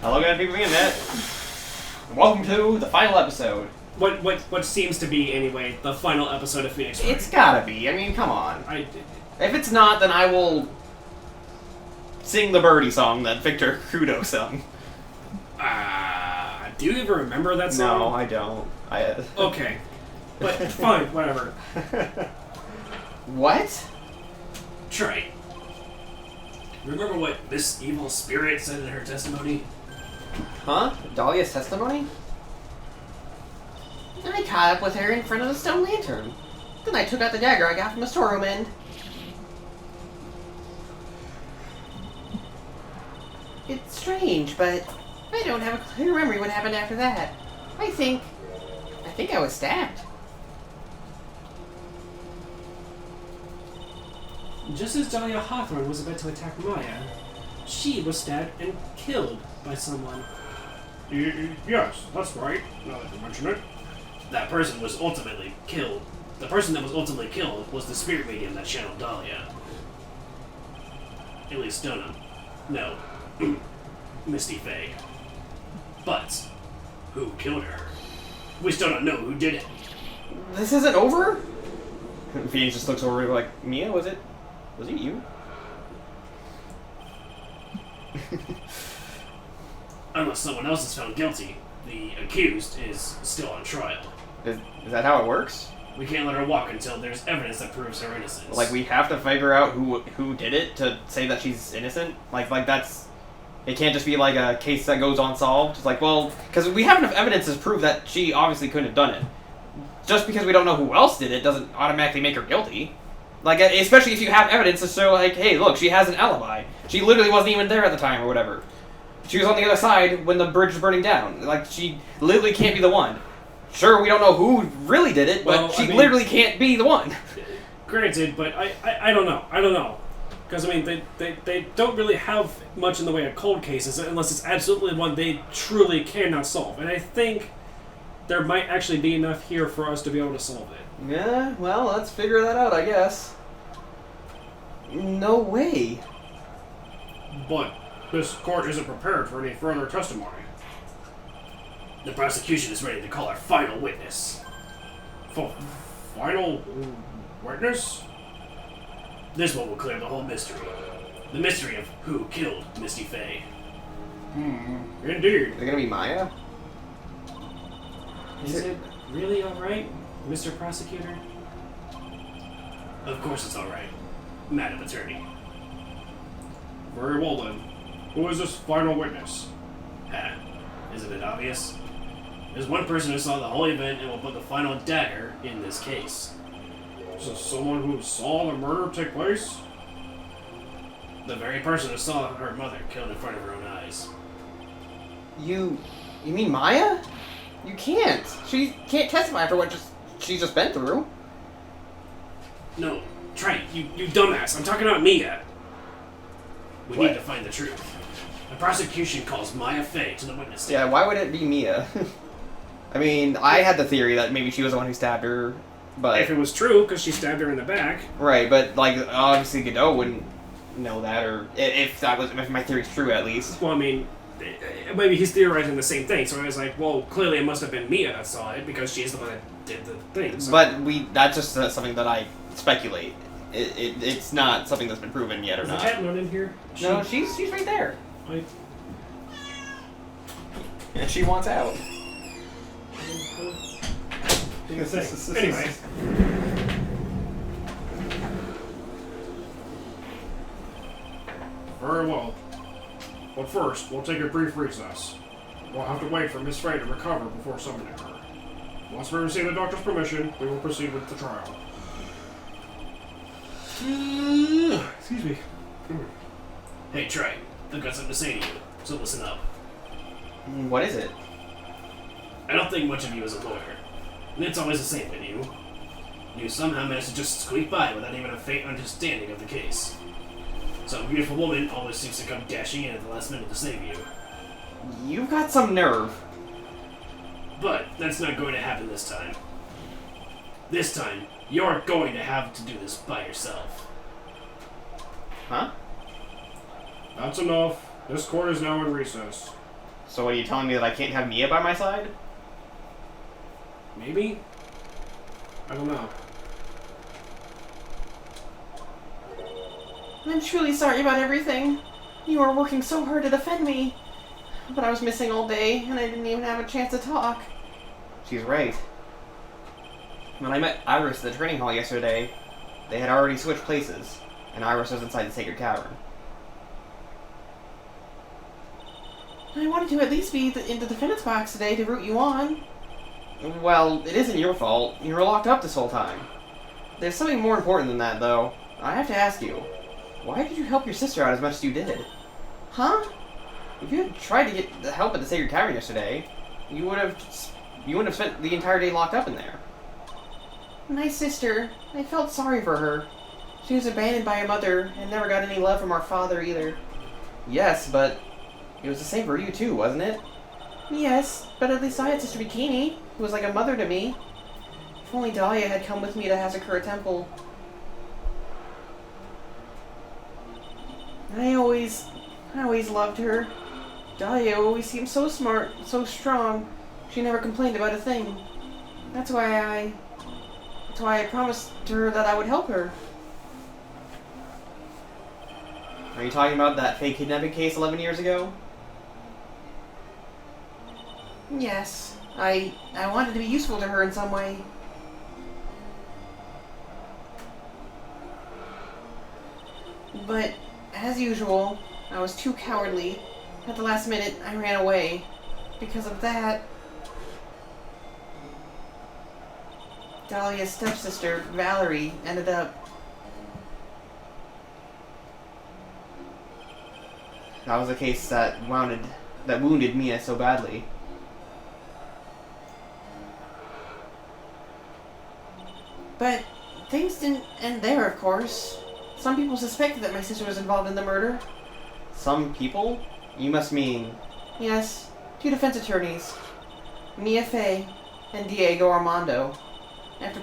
Hello again, people of the internet. Welcome to the final episode. What seems to be, anyway, the final episode of Phoenix Wright. It's gotta be. I mean, come on. If it's not, then I will sing the birdie song that Victor Crudo sung. Do you even remember that song? No, I don't. Okay. But, fine, whatever. What? Trey. Remember what this evil spirit said in her testimony? Huh? Dahlia's testimony? I caught up with her in front of the stone lantern. Then I took out the dagger I got from the storeroom end. It's strange, but I don't have a clear memory what happened after that. I think I was stabbed. Just as Dahlia Hawthorne was about to attack Maya, she was stabbed and killed by someone. Yes, that's right, now that you mention it. That person was ultimately killed. The person that was ultimately killed was the spirit medium that channeled Dahlia. At least Stoneham. No. Misty Faye. But, who killed her? We still don't know who did it. This isn't over? Phoenix just looks over like, Mia, was it you? Unless someone else is found guilty, the accused is still on trial. Is that how it works? We can't let her walk until there's evidence that proves her innocence. Like, we have to figure out who did it to say that she's innocent? Like that's... It can't just be like a case that goes unsolved. It's like, well, because we have enough evidence to prove that she obviously couldn't have done it. Just because we don't know who else did it doesn't automatically make her guilty. Like, especially if you have evidence to show, like, hey, look, she has an alibi. She literally wasn't even there at the time or whatever. She was on the other side when the bridge was burning down. Like, she literally can't be the one. Sure, we don't know who really did it, but she literally can't be the one. Granted, but I don't know. I don't know. Because, I mean, they don't really have much in the way of cold cases unless it's absolutely one they truly cannot solve. And I think there might actually be enough here for us to be able to solve it. Yeah, well, let's figure that out, I guess. No way. But this court isn't prepared for any further testimony. The prosecution is ready to call our final witness. Final witness? This one will clear the whole mystery. The mystery of who killed Misty Faye. Indeed. Is it gonna be Maya? Is it really alright, Mr. Prosecutor? Of course it's alright, Madam Attorney. Very well then. Who is this final witness? Isn't it obvious? There's one person who saw the whole event and will put the final dagger in this case. Is this someone who saw the murder take place? The very person who saw her mother killed in front of her own eyes. You mean Maya? You can't. She can't testify for what she's just been through. No, Trey, you dumbass. I'm talking about Mia. We need to find the truth. The prosecution calls Maya Faye to the witness stand. Yeah, why would it be Mia? I mean, I had the theory that maybe she was the one who stabbed her, but... If it was true, because she stabbed her in the back. Right, but, like, obviously Godot wouldn't know that, or if my theory's true, at least. Well, I mean, maybe he's theorizing the same thing, so I was like, well, clearly it must have been Mia that saw it, because she's the one that did the thing. So. But that's just something that I speculate. It's not something that's been proven yet, or Is not. Is the cat not in here? No, she's right there. And she wants out. Anyway. Very well. But first, we'll take a brief recess. We'll have to wait for Miss Faye to recover before summoning her. Once we receive the doctor's permission, we will proceed with the trial. Excuse me. Hey, Trey. I've got something to say to you, so listen up. What is it? I don't think much of you as a lawyer. And it's always the same with you. You somehow manage to just squeak by without even a faint understanding of the case. Some beautiful woman always seems to come dashing in at the last minute to save you. You've got some nerve. But that's not going to happen this time. This time, you're going to have to do this by yourself. Huh? That's enough. This court is now in recess. So what, are you telling me that I can't have Mia by my side? Maybe? I don't know. I'm truly sorry about everything. You were working so hard to defend me. But I was missing all day, and I didn't even have a chance to talk. She's right. When I met Iris at the training hall yesterday, they had already switched places, and Iris was inside the Sacred Cavern. I wanted to at least be in the defendant's box today to root you on. Well, it isn't your fault. You were locked up this whole time. There's something more important than that, though. I have to ask you. Why did you help your sister out as much as you did? Huh? If you had tried to get the help at the Sacred Cavern yesterday, you wouldn't have spent the entire day locked up in there. My sister. I felt sorry for her. She was abandoned by her mother and never got any love from our father either. Yes, but it was the same for you too, wasn't it? Yes, but at least I had Sister Bikini, who was like a mother to me. If only Dahlia had come with me to Hazakura Temple. I always loved her. Dahlia always seemed so smart, so strong. She never complained about a thing. That's why I promised her that I would help her. Are you talking about that fake kidnapping case 11 years ago? Yes, I wanted to be useful to her in some way. But, as usual, I was too cowardly. At the last minute, I ran away. Because of that, Dahlia's stepsister, Valerie, ended up... That was a case that wounded Mia so badly. But things didn't end there, of course. Some people suspected that my sister was involved in the murder. Some people? You must mean... Yes, 2 defense attorneys. Mia Fey and Diego Armando. After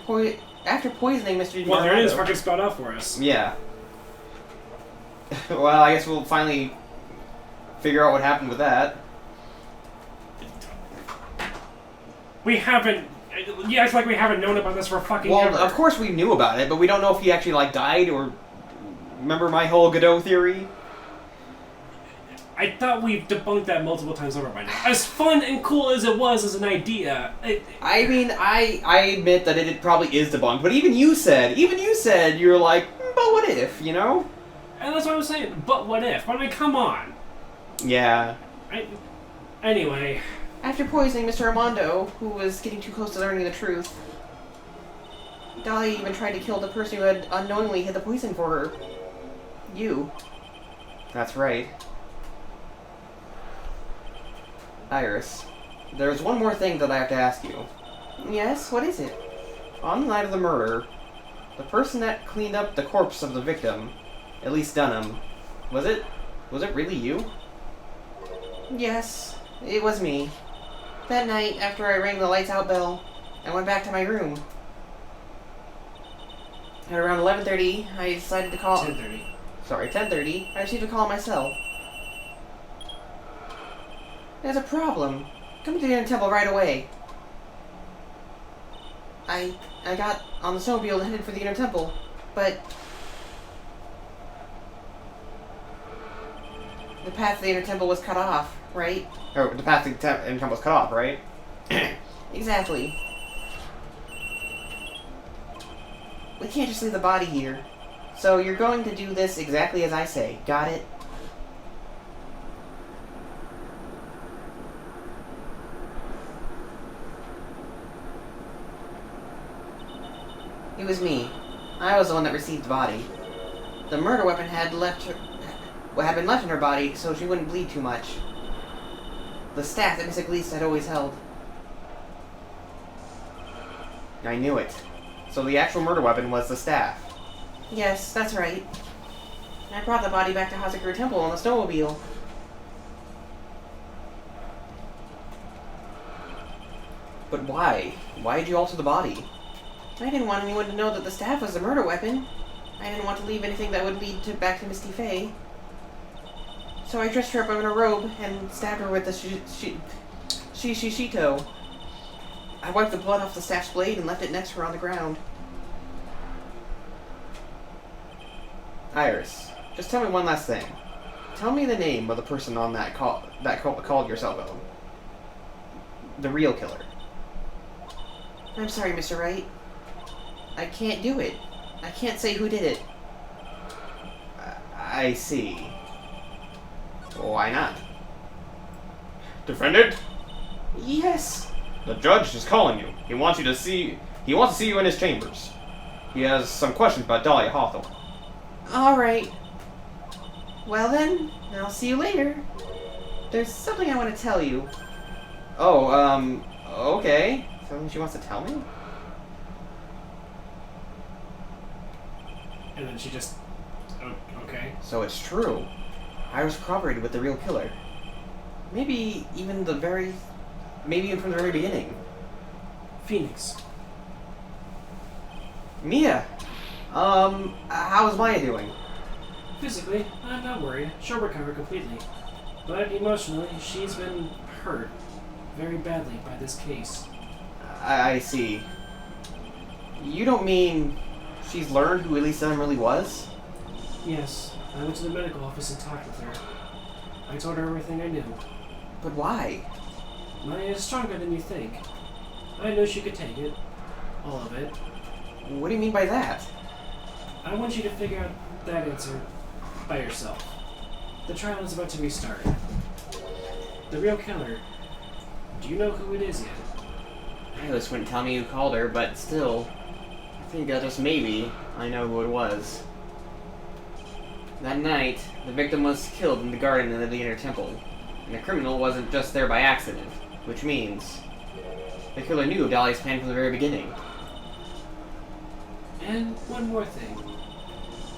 poisoning Mr. Well, there it is, Armando. fucking spelled out for us. Yeah. Well, I guess we'll finally figure out what happened with that. We haven't... Yeah, it's like we haven't known about this for fucking Well, ever. of course we knew about it, but we don't know if he actually, like, died or... Remember my whole Godot theory? I thought we've debunked that multiple times over by now. As fun and cool as it was as an idea... I mean, I admit that it probably is debunked, but even you said, you're like, but what if, you know? And that's what I was saying, but what if? I mean, come on. Yeah. Anyway... After poisoning Mr. Armando, who was getting too close to learning the truth, Dahlia even tried to kill the person who had unknowingly hid the poison for her. You. That's right. Iris, there's one more thing that I have to ask you. Yes, what is it? On the night of the murder, the person that cleaned up the corpse of the victim, Elise Dunham, was it really you? Yes, it was me. That night, after I rang the lights out bell, I went back to my room. At around 11:30, I decided to call... 10:30. Sorry, 10:30, I received a call on my cell. There's a problem. Come to the Inner Temple right away. I got on the snowmobile and headed for the Inner Temple, but... the path to the Inner Temple was cut off, right? Oh, the path to the Inner Temple was cut off, right? Exactly. We can't just leave the body here. So you're going to do this exactly as I say. Got it? It was me. I was the one that received the body. The murder weapon had been left in her body so she wouldn't bleed too much. The staff that Miss Eglise had always held. I knew it. So the actual murder weapon was the staff. Yes, that's right. I brought the body back to Hazakura Temple on the snowmobile. But why? Why did you alter the body? I didn't want anyone to know that the staff was the murder weapon. I didn't want to leave anything that would lead back to Misty Faye. So I dressed her up in a robe and stabbed her with the shito. I wiped the blood off the staff's blade and left it next to her on the ground. Iris, just tell me one last thing. Tell me the name of the person on that called your cell phone. The real killer. I'm sorry, Mr. Wright. I can't do it. I can't say who did it. I see. Why not? Defendant? Yes. The judge is calling you. He wants to see you in his chambers. He has some questions about Dahlia Hawthorne. All right. Well then, I'll see you later. There's something I want to tell you. Oh, okay. Something she wants to tell me? And then she just... Oh, okay. So it's true. I was corroborated with the real killer. Maybe even from the very beginning. Phoenix. Mia! How is Maya doing? Physically, I'm not worried. She'll recover completely. But emotionally, she's been hurt very badly by this case. I see. You don't mean she's learned who Elise Dunham really was? Yes, I went to the medical office and talked with her. I told her everything I knew. But why? Maya is stronger than you think. I knew she could take it. All of it. What do you mean by that? I want you to figure out that answer by yourself. The trial is about to restart. The real killer. Do you know who it is yet? Iris wouldn't tell me who called her, but still, I think that just maybe I know who it was. That night, the victim was killed in the garden of the inner temple, and the criminal wasn't just there by accident, which means the killer knew of Dahlia's plan from the very beginning. And one more thing.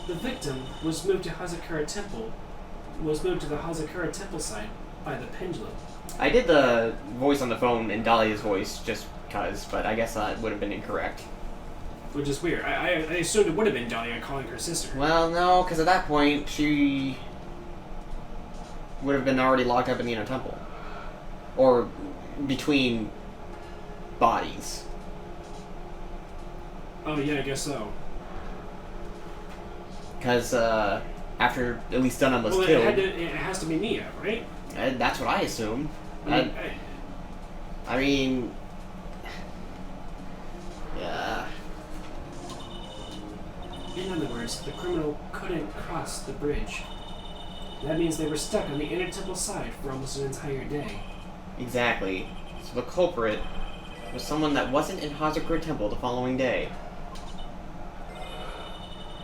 The victim was moved to the Hazakura temple site by the pendulum. I did the voice on the phone in Dahlia's voice just because, but I guess that would have been incorrect. Which is weird. I assumed it would have been Dahlia calling her sister. Well, no, because at that point, she would have been already locked up in the inner temple. Or between bodies. Oh yeah, I guess so. Because after Elise Dunham was Well, killed... it has to be Mia, right? That's what I assume. I mean... Yeah... In other words, the criminal couldn't cross the bridge. That means they were stuck on the inner temple side for almost an entire day. Exactly. So the culprit was someone that wasn't in Hazakura Temple the following day.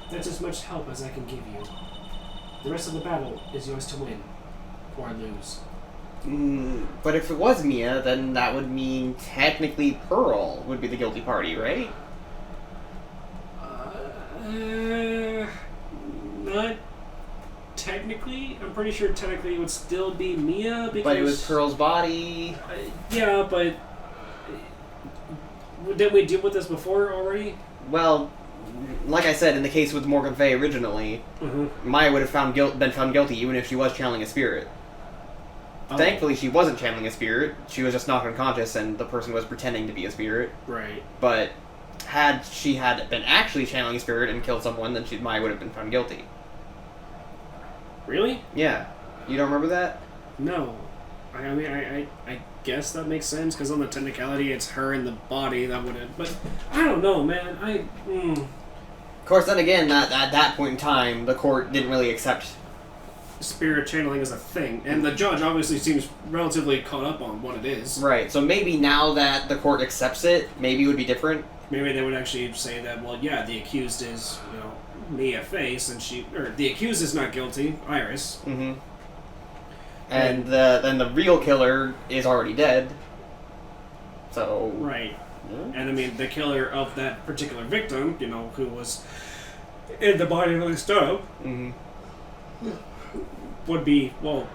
That's as much help as I can give you. The rest of the battle is yours to win. Or lose. But if it was Mia, then that would mean technically Pearl would be the guilty party, right? Not technically. I'm pretty sure technically it would still be Mia because... But it was Pearl's body. Yeah, but... Didn't we deal with this before already? Well, like I said, in the case with Morgan Fay originally, Maya would have been found guilty even if she was channeling a spirit. Oh. Thankfully, she wasn't channeling a spirit. She was just knocked unconscious, and the person was pretending to be a spirit. Right. But had she been actually channeling a spirit and killed someone, then Maya would have been found guilty. Really? Yeah. You don't remember that? No. I mean, I guess that makes sense, because on the technicality, it's her in the body that would have... But, I don't know, man. Of course, then again, at that point in time, the court didn't really accept... Spirit channeling is a thing, and the judge obviously seems relatively caught up on what it is. Right, so maybe now that the court accepts it, maybe it would be different. Maybe they would actually say that, well, yeah, the accused is, Mia Face, and the accused is not guilty, Iris. Mm-hmm. And then the real killer is already dead. So... Right. Yeah. And I mean, the killer of that particular victim, who was in the body of the stove, would be, well,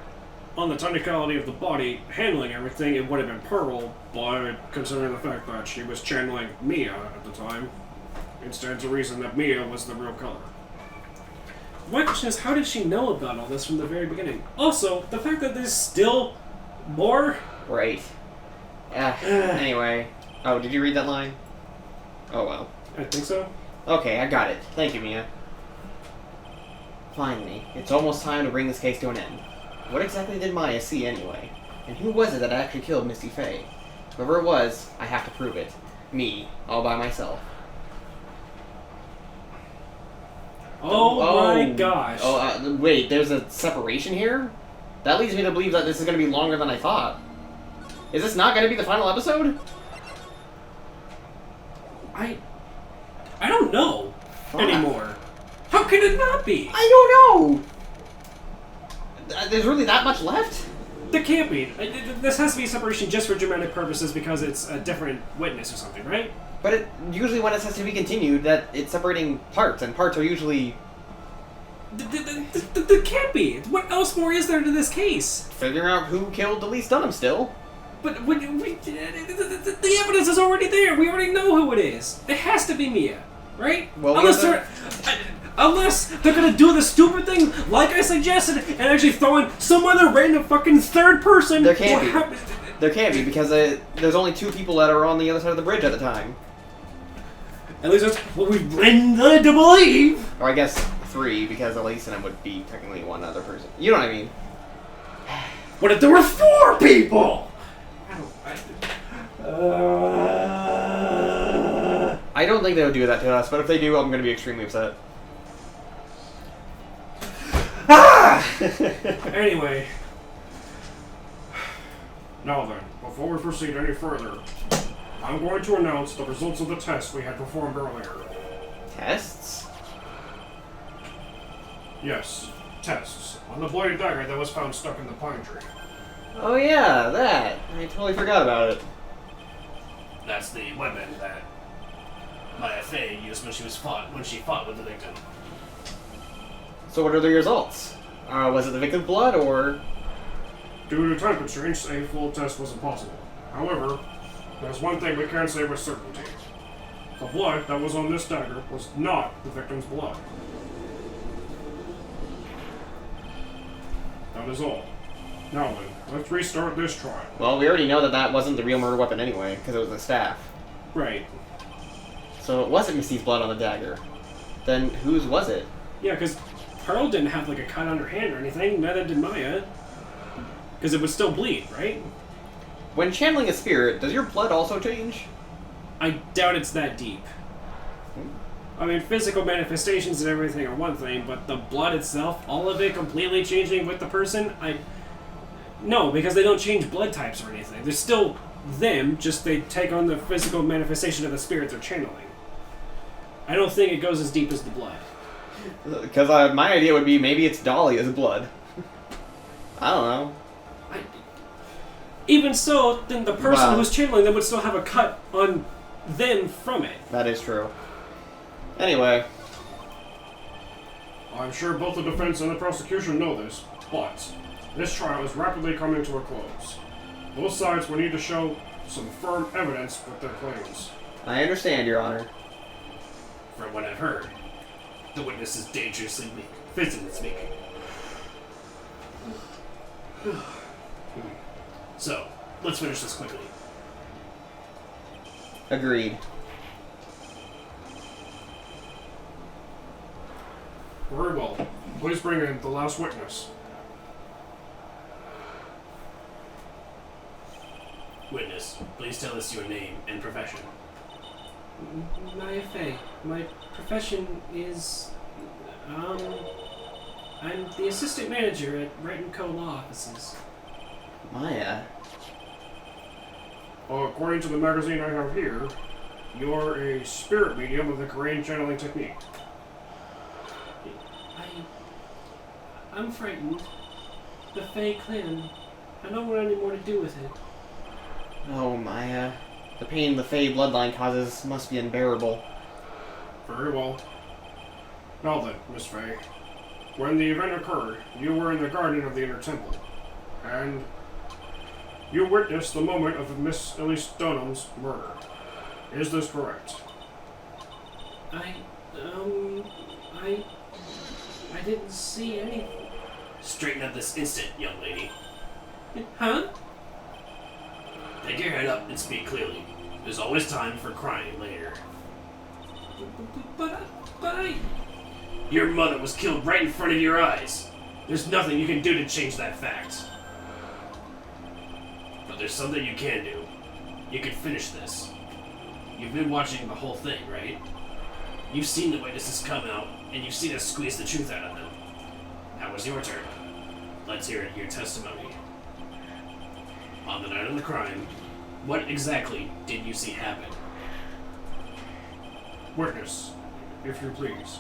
on the technicality of the body handling everything, it would have been Pearl, but considering the fact that she was channeling Mia at the time, it stands to reason that Mia was the real killer. my question is, how did she know about all this from the very beginning? Also, the fact that there's still more... Right. Anyway. Oh, did you read that line? Oh, well. I think so. Okay, I got it. Thank you, Mia. Finally, it's almost time to bring this case to an end. What exactly did Maya see, anyway? And who was it that actually killed Misty Faye? Whoever it was, I have to prove it. Me, all by myself. Oh my gosh. Oh, wait, there's a separation here? That leads me to believe that this is going to be longer than I thought. Is this not going to be the final episode? I don't know anymore. How can it not be? I don't know! There's really that much left? There can't be. This has to be a separation just for dramatic purposes because it's a different witness or something, right? But usually when it has to be continued, that it's separating parts, and parts are usually... There can't be. What else more is there to this case? Figuring out who killed Elise Dunham still. But when the evidence is already there. We already know who it is. It has to be Mia, right? Well, unless they're gonna do the stupid thing like I suggested and actually throw in some other random fucking third person. There can't be. There can't be because there's only 2 people that are on the other side of the bridge at the time. At least that's what we've been led to believe. Or I guess 3 because Elise and him would be technically one other person. You know what I mean? What if there were 4 people? I don't think they would do that to us, but if they do, I'm going to be extremely upset. Anyway. Now then, before we proceed any further, I'm going to announce the results of the test we had performed earlier. Tests? Yes, tests. On the bladed dagger that was found stuck in the pine tree. Oh yeah, that. I totally forgot about it. That's the weapon that Maya Fey used when she fought with the victim. So what are the results? Was it the victim's blood, or...? Due to time constraints, a full test was impossible. However, there's one thing we can say with certainty. The blood that was on this dagger was not the victim's blood. That is all. Now then, let's restart this trial. Well, we already know that that wasn't the real murder weapon anyway, because it was the staff. Right. So it wasn't Missy's blood on the dagger. Then whose was it? Yeah, because Pearl didn't have like a cut on her hand or anything, neither did Maya. Because it would still bleed, right? When channeling a spirit, does your blood also change? I doubt it's that deep. I mean, physical manifestations and everything are one thing, but the blood itself, all of it completely changing with the person, no, because they don't change blood types or anything. They're still them, just they take on the physical manifestation of the spirit they're channeling. I don't think it goes as deep as the blood. Because my idea would be maybe it's Dahlia's blood. I don't know. Even so, then the person who's channeling them would still have a cut on them from it. That is true. Anyway. I'm sure both the defense and the prosecution know this, but this trial is rapidly coming to a close. Both sides will need to show some firm evidence with their claims. I understand, Your Honor. From what I've heard, the witness is dangerously weak, physically speaking. So, let's finish this quickly. Agreed. Very well. Please bring in the last witness. Witness, please tell us your name and profession. Maya Fey. My profession is... I'm the assistant manager at Wright & Co. Law Offices. Maya? According to the magazine I have here, you're a spirit medium of the Korean channeling technique. I'm frightened. The Fey clan. I don't want any more to do with it. Oh, Maya. The pain the Fey bloodline causes must be unbearable. Very well. Now then, Miss Fey. When the event occurred, you were in the garden of the Inner Temple. And you witnessed the moment of Miss Elise Dunham's murder. Is this I didn't see anything. Straighten up this instant, young lady. Huh? Pick your head up and speak clearly. There's always time for crying later. But I... Your mother was killed right in front of your eyes. There's nothing you can do to change that fact. But there's something you can do. You can finish this. You've been watching the whole thing, right? You've seen the witnesses come out, and you've seen us squeeze the truth out of them. Now it's your turn. Let's hear your testimony. On the night of the crime, what exactly did you see happen? Witness, if you please.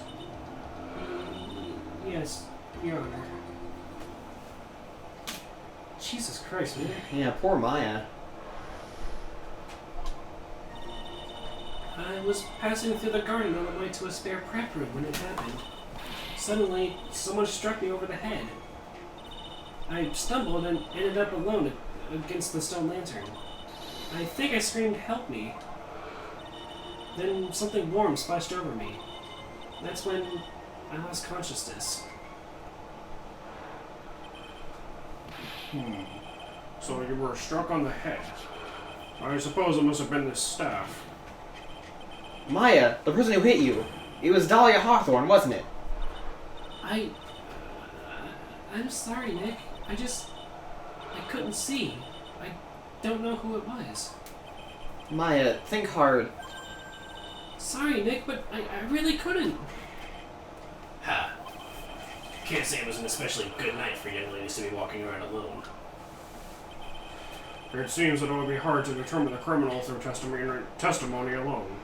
Yes, Your Honor. Jesus Christ, man. Yeah, poor Maya. I was passing through the garden on the way to a spare prep room when it happened. Suddenly, someone struck me over the head. I stumbled and ended up alone against the stone lantern. I think I screamed, "Help me." Then something warm splashed over me. That's when I lost consciousness. So you were struck on the head. I suppose it must have been the staff. Maya, the person who hit you. It was Dahlia Hawthorne, wasn't it? I'm sorry, Nick. I couldn't see. I don't know who it was. Maya, think hard. Sorry, Nick, but I really couldn't. Ha. Can't say it was an especially good night for young ladies to be walking around alone. It seems that it would be hard to determine the criminal through testimony alone.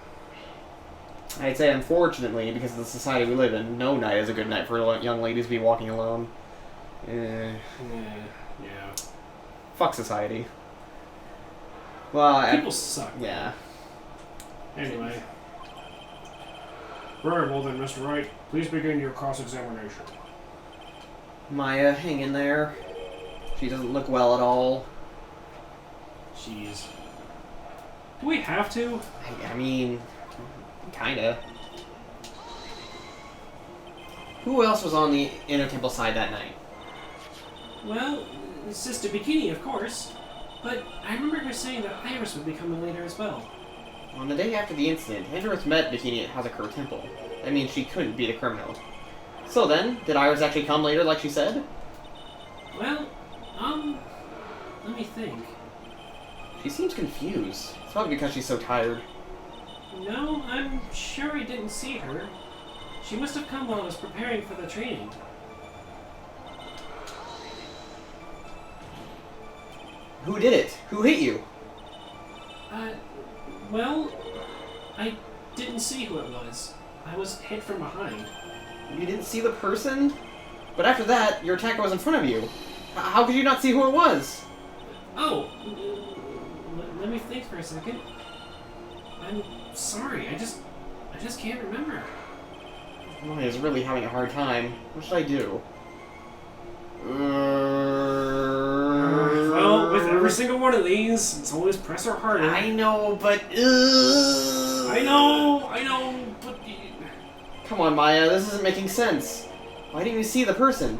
I'd say, unfortunately, because of the society we live in, no night is a good night for young ladies to be walking alone. Yeah. Fuck society. Well, People suck. Yeah. Anyway. Very well then, Mr. Wright. Please begin your cross-examination. Maya, hang in there. She doesn't look well at all. Jeez. Do we have to? I mean, kinda. Who else was on the Inner Temple side that night? Well, Sister Bikini, of course. But I remember her saying that Iris would be coming later as well. On the day after the incident, Iris met Bikini at Hazakura Temple. That means she couldn't be the criminal. So then, did Iris actually come later like she said? Well, let me think. She seems confused. It's probably because she's so tired. No, I'm sure I didn't see her. She must have come while I was preparing for the training. Who did it? Who hit you? Well, I didn't see who it was. I was hit from behind. You didn't see the person? But after that, your attacker was in front of you. How could you not see who it was? Oh! Let me think for a second. I'm sorry, I just can't remember. Maya's really having a hard time. What should I do? Well, with every single one of these, it's always press her harder. I know, but... I know, but... Come on, Maya, this isn't making sense. Why didn't you see the person?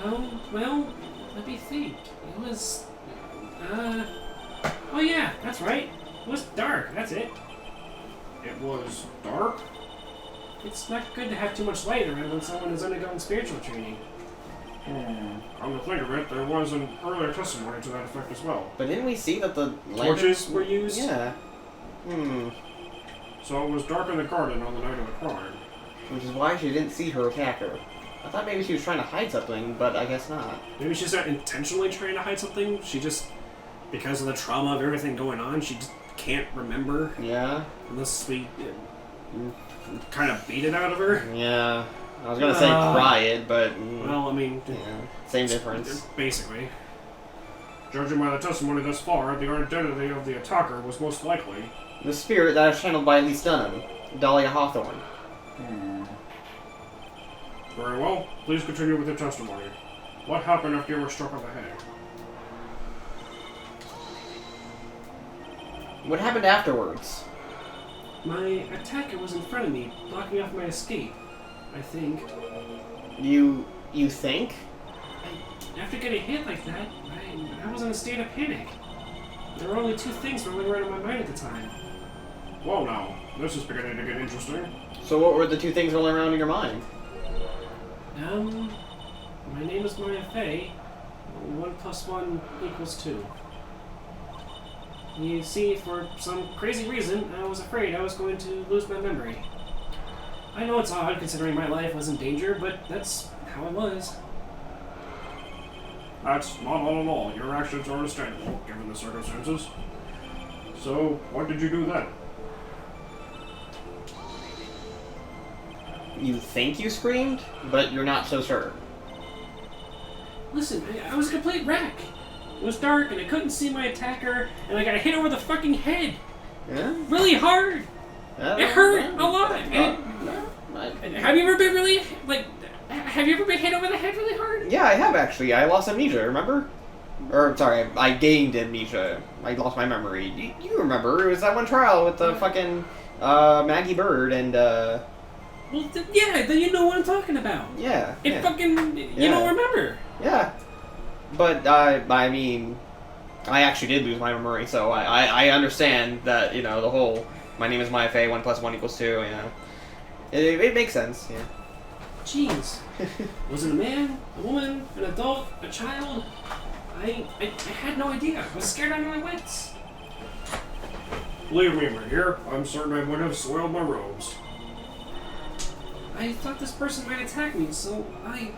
Oh, well, let me think. It was... Oh yeah, that's right. It was dark, that's it. It was dark? It's not good to have too much light around when someone is undergoing spiritual training. Come to think of it, there was an earlier testimony to that effect as well. But didn't we see that the Torches were used? Yeah. So it was dark in the garden on the night of the crime. Which is why she didn't see her attacker. I thought maybe she was trying to hide something, but I guess not. Maybe she's not intentionally trying to hide something. She just, because of the trauma of everything going on, she just can't remember. Yeah. Unless we kind of beat it out of her. Yeah. I was gonna say cry it, but... Well, I mean... Yeah. Same difference. Basically. Judging by the testimony thus far, the identity of the attacker was most likely... The spirit that is channeled by Elise Dunham, Dahlia Hawthorne. Very well. Please continue with your testimony. What happened after you were struck on the head? What happened afterwards? My attacker was in front of me, blocking off my escape. I think. You think? After getting hit like that, I was in a state of panic. There were only two things rolling around in my mind at the time. Whoa now, this is beginning to get interesting. So what were the two things rolling around in your mind? My name is Maya Fey. 1 + 1 = 2. You see, for some crazy reason, I was afraid I was going to lose my memory. I know it's odd considering my life was in danger, but that's how it was. That's not odd at all. Your actions are understandable, given the circumstances. So, what did you do then? You think you screamed, but you're not so sure. Listen, I was a complete wreck. It was dark and I couldn't see my attacker, and I got hit over the fucking head. Yeah? Really hard. It hurt a lot. Have you ever been really, have you ever been hit over the head really hard? Yeah, I have actually. I lost amnesia, remember? Or, sorry, I gained amnesia. I lost my memory. You remember, it was that one trial with the fucking Maggie Bird and, Well, yeah, then you know what I'm talking about. Yeah. You don't remember. Yeah. But, I mean, I actually did lose my memory, so I understand that, the whole, my name is Maya Fey, 1 + 1 = 2, It makes sense, yeah. Jeez. Was it a man, a woman, an adult, a child? I had no idea. I was scared out of my wits. Believe me, my dear, I'm certain I would have soiled my robes. I thought this person might attack me, so I...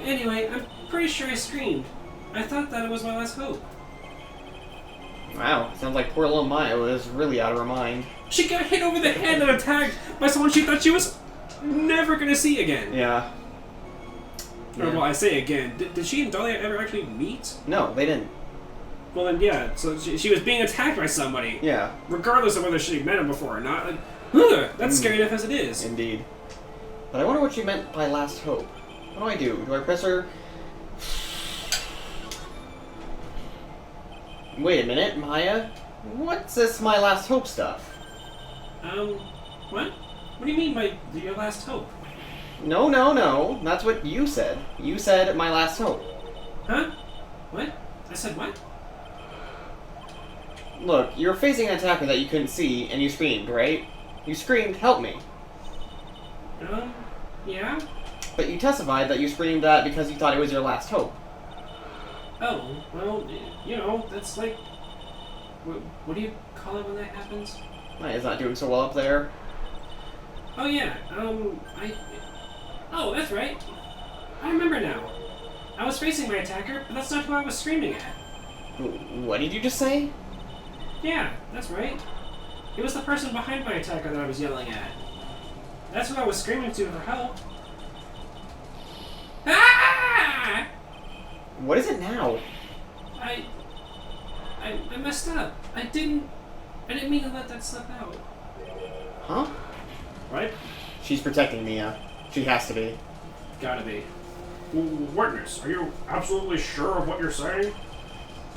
Anyway, I'm pretty sure I screamed. I thought that it was my last hope. Wow, sounds like poor little Maya was really out of her mind. She got hit over the head and attacked by someone she thought she was never gonna see again. Yeah. Or, well, I say again, did she and Dahlia ever actually meet? No, they didn't. Well then, yeah, so she was being attacked by somebody. Yeah. Regardless of whether she met him before or not. That's scary enough as it is. Indeed. But I wonder what she meant by last hope. What do? Do I press her? Wait a minute, Maya. What's this my last hope stuff? What? What do you mean by your last hope? No. That's what you said. You said my last hope. Huh? What? I said what? Look, you're facing an attacker that you couldn't see, and you screamed, right? You screamed, help me. Yeah? But you testified that you screamed that because you thought it was your last hope. Oh, well, that's like... What do you call it when that happens? Maya's not doing so well up there. Oh, yeah, Oh, that's right. I remember now. I was facing my attacker, but that's not who I was screaming at. What did you just say? Yeah, that's right. It was the person behind my attacker that I was yelling at. That's who I was screaming to for help. Ah! What is it now? I messed up. I didn't mean to let that slip out. Huh? Right? She's protecting Mia. She has to be. Gotta be. Witness, are you absolutely sure of what you're saying?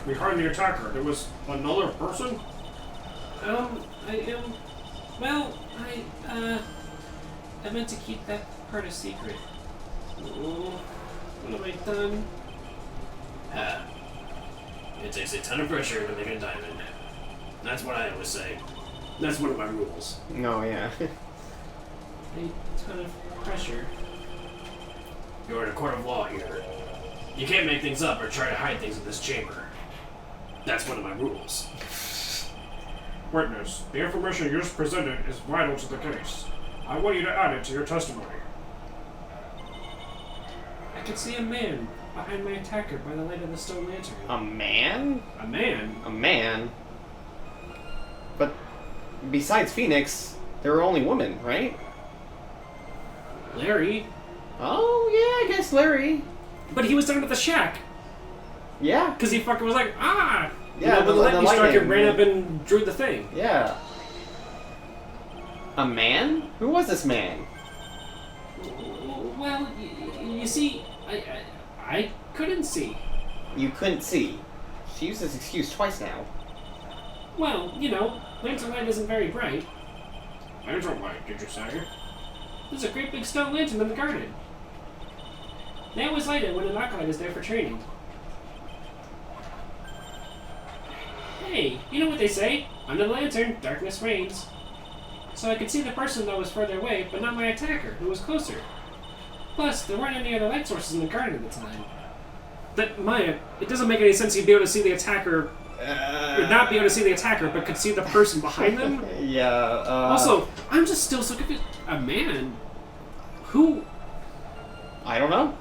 Behind the attacker, there was another person? I meant to keep that part a secret. Oh, what have I done? It takes a ton of pressure to make a diamond. That's what I always say. That's one of my rules. No, yeah. A ton of pressure. You're in a court of law here. You can't make things up or try to hide things in this chamber. That's one of my rules. Witness, the information you just presented is vital to the case. I want you to add it to your testimony. I could see a man behind my attacker by the light of the stone lantern. A man? A man? A man? But besides Phoenix, there were only women, right? Larry? Oh, yeah, I guess Larry. But he was down at the shack. Yeah. Because he fucking was like, ah! Yeah, when the lightning struck, lightning. it ran up and drew the thing. Yeah. A man? Who was this man? Well, you see, I couldn't see. You couldn't see. She used this excuse twice now. Well, lantern light isn't very bright. Lantern light, did you say? There's a great big stone lantern in the garden. They always light it when an acolyte is there for training. Hey, you know what they say? Under the lantern, darkness reigns. So I could see the person that was further away, but not my attacker, who was closer. Plus, there weren't any other light sources in the garden at the time. That, Maya, it doesn't make any sense you'd be able to see the attacker, or not be able to see the attacker, but could see the person behind them? Yeah, Also, I'm just still so confused. A man? Who? I don't know.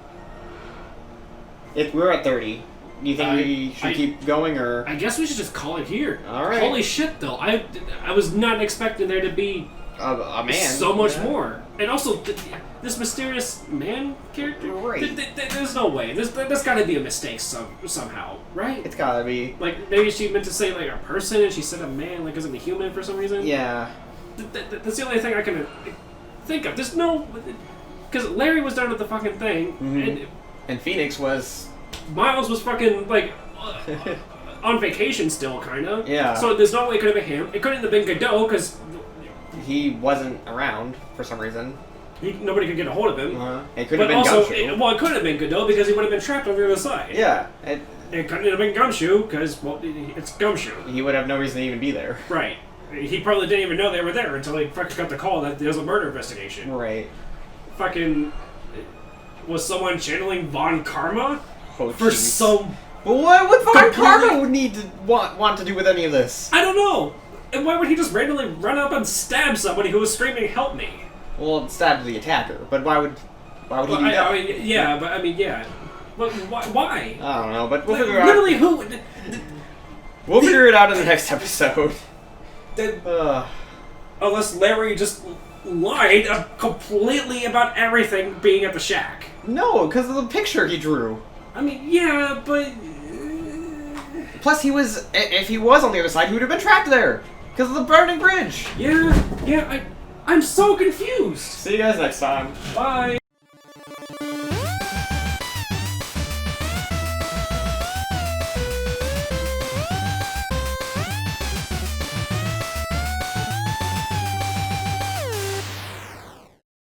If we're at 30, do you think we should keep going, or...? I guess we should just call it here. Alright. Holy shit, though. I was not expecting there to be A man. so much more. And also, this mysterious man character? Right. There's no way. There's gotta be a mistake somehow, right? It's gotta be. Like, maybe she meant to say, like, a person, and she said a man, like, isn't a human for some reason? Yeah. That's the only thing I can think of. There's no... Because Larry was done with the fucking thing, And Phoenix was... Miles was fucking, like... on vacation still, kind of. Yeah. So there's no way it could have been him. It couldn't have been Godot, because... He wasn't around for some reason. Nobody could get a hold of him. It could But have been also, Gumshoe. it could have been Godot, because he would have been trapped on the other side. Yeah. It couldn't have been Gumshoe, because, well, it's Gumshoe. He would have no reason to even be there. Right. He probably didn't even know they were there until he fucking got the call that there's a murder investigation. Right. Fucking... Was someone channeling Von Karma? Oh, For jeez. some... But what would Von Completely- Karma would need to want to do with any of this? I don't know! And why would he just randomly run up and stab somebody who was screaming, "Help me"? Well, stabbed the attacker, but why would he Well, do that? I mean, yeah, but I mean, yeah. But why? I don't know, but we'll Like, figure it out. literally, who? We'll figure it out in the next episode. Unless Larry just lied completely about everything being at the shack. No, because of the picture he drew. I mean, yeah, but... Plus, if he was on the other side, he would have been trapped there because of the burning bridge. Yeah, I'm so confused. See you guys next time. Bye.